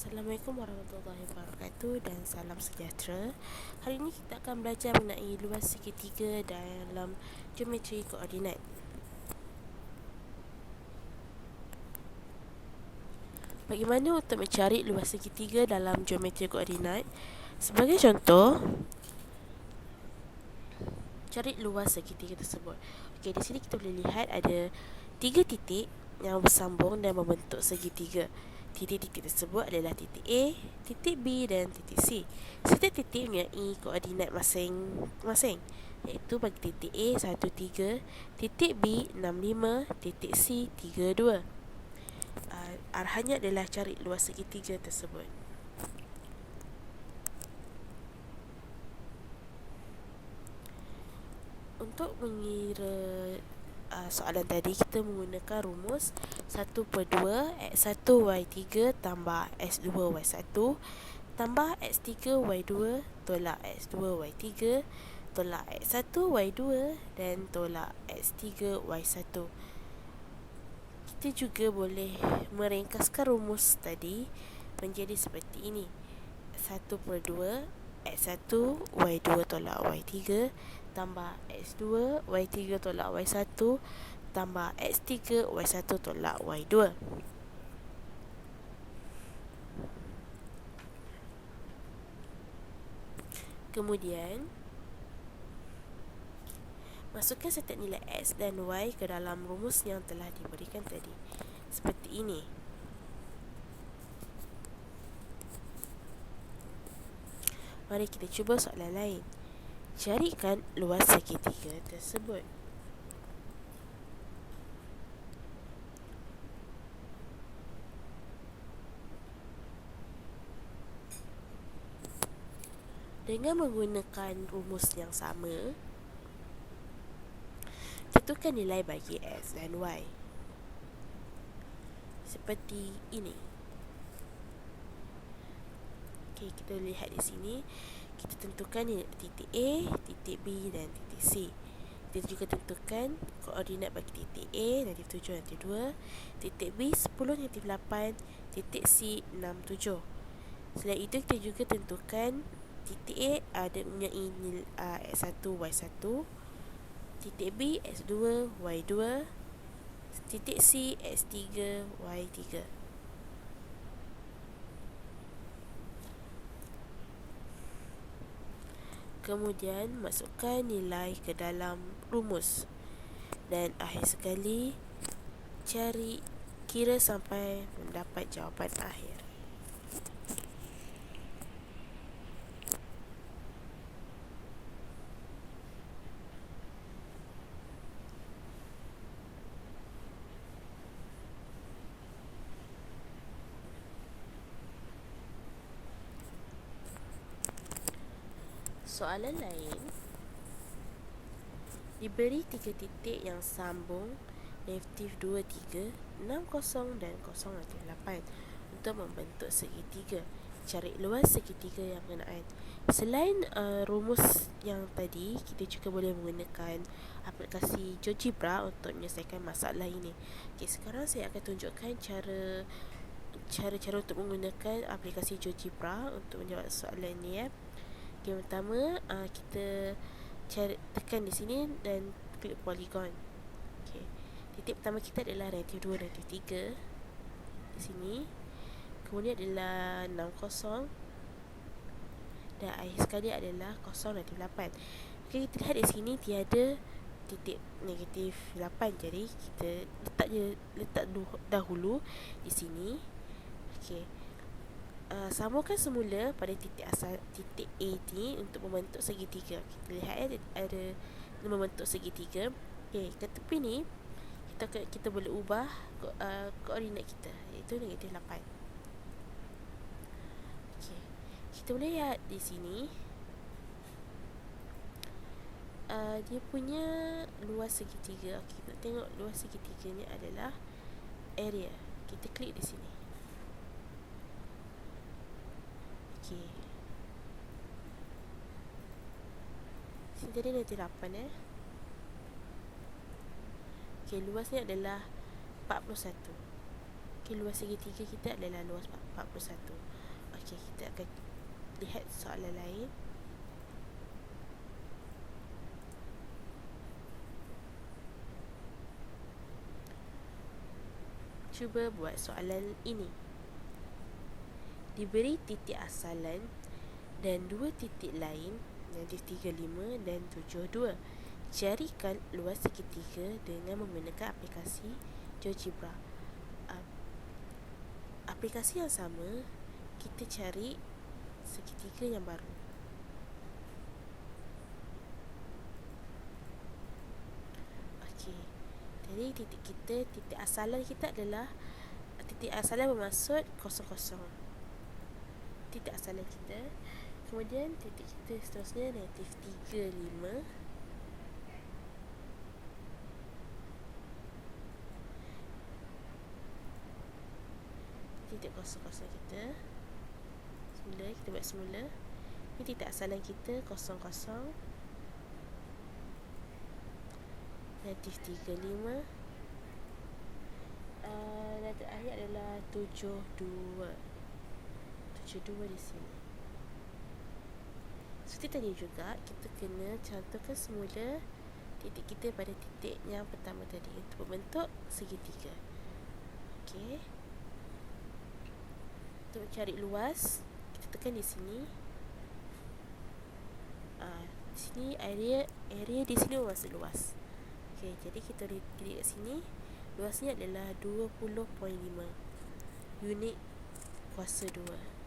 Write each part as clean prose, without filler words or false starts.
Assalamualaikum warahmatullahi wabarakatuh dan salam sejahtera. Hari ini kita akan belajar mengenai luas segitiga dalam geometri koordinat. Bagaimana untuk mencari luas segitiga dalam geometri koordinat? Sebagai contoh, cari luas segitiga tersebut. Okey, di sini kita boleh lihat ada 3 titik yang bersambung dan membentuk segitiga. Titik-titik tersebut adalah titik A, titik B dan titik C. Setiap titik mempunyai koordinat masing-masing, iaitu bagi titik A 13, titik B 65, titik C 32. Arahannya adalah cari luas segitiga tersebut. Untuk mengira soalan tadi, kita menggunakan rumus 1/2 X1Y3 tambah X2Y1 tambah X3Y2 tolak X2Y3 tolak X1Y2 dan tolak X3Y1. Kita juga boleh meringkaskan rumus tadi menjadi seperti ini: 1/2 X1Y2 tolak Y3 tambah X2Y3 tolak Y1 tambah X3Y1 tolak Y2. Kemudian masukkan setiap nilai X dan Y ke dalam rumus yang telah diberikan tadi, seperti ini. Mari kita cuba soalan lain. Carikan luas segitiga tersebut. Dengan menggunakan rumus yang sama, tentukan nilai bagi X dan Y seperti ini. Okey, kita lihat di sini. Kita tentukan titik A, titik B dan titik C. Kita juga tentukan koordinat bagi titik A -7, -2, titik B 10, -8, titik C 6, 7. Selain itu, kita juga tentukan titik A ada mempunyai X1, Y1, titik B X2, Y2, titik C X3, Y3. Kemudian masukkan nilai ke dalam rumus. Dan akhir sekali, kira sampai mendapat jawapan akhir. Soalan lain, diberi 3 titik yang sambung -2, 3, 6, 0 dan 0, -8 untuk membentuk segitiga. Cari luas segitiga yang berkenaan. Selain rumus yang tadi, kita juga boleh menggunakan aplikasi GeoGebra untuk menyelesaikan masalah ini. Okey, sekarang saya akan tunjukkan cara untuk menggunakan aplikasi GeoGebra untuk menjawab soalan ni. Yang pertama, kita tekan di sini dan klik polygon. Okey. Titik pertama kita adalah -2, -3 di sini. Kemudian adalah 60 dan akhir sekali adalah 0, -8. Okey, kita lihat di sini tiada titik -8. Jadi kita letak dahulu di sini. Okey. Sambungkan semula pada titik asal, titik A ni, untuk membentuk segitiga. Kita lihat ada membentuk segitiga. Okey, ke tepi ni kita boleh ubah koordinat kita, iaitu -8. Okey, kita boleh lihat di sini dia punya luas segitiga. Okey, kita tengok luas segitiga ni adalah area. Kita klik di sini. Okey, sini tadi -8 Okey, luasnya adalah 41. Okay, luas segitiga kita adalah luas 41. Okay, kita akan lihat soalan lain. Cuba buat soalan ini. Diberi titik asalan dan dua titik lain, -35 dan 72. Carikan luas segitiga dengan menggunakan aplikasi GeoGebra. Aplikasi yang sama, kita cari segitiga yang baru. Okey. Jadi titik asalan kita adalah, titik asalan bermaksud 00. Titik asalan kita. Kemudian titik kita seterusnya -35. Titik 00 kita. Kita buat semula. Ini titik asalan kita 00. -35. Dan terakhir adalah 72. 72 di sini. Seperti tadi juga, kita kena cantumkan semula titik kita pada titik yang pertama tadi untuk membentuk segitiga. Okey. Untuk cari luas, kita tekan di sini. Di sini area di sini bermaksud luas. Okey, jadi kita klik kat sini. Luasnya adalah 20.5 unit kuasa 2.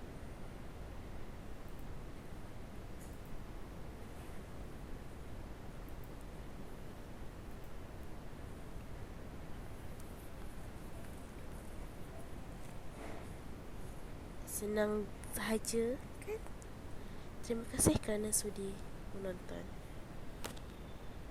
Senang sahaja, kan? Terima kasih kerana sudi menonton.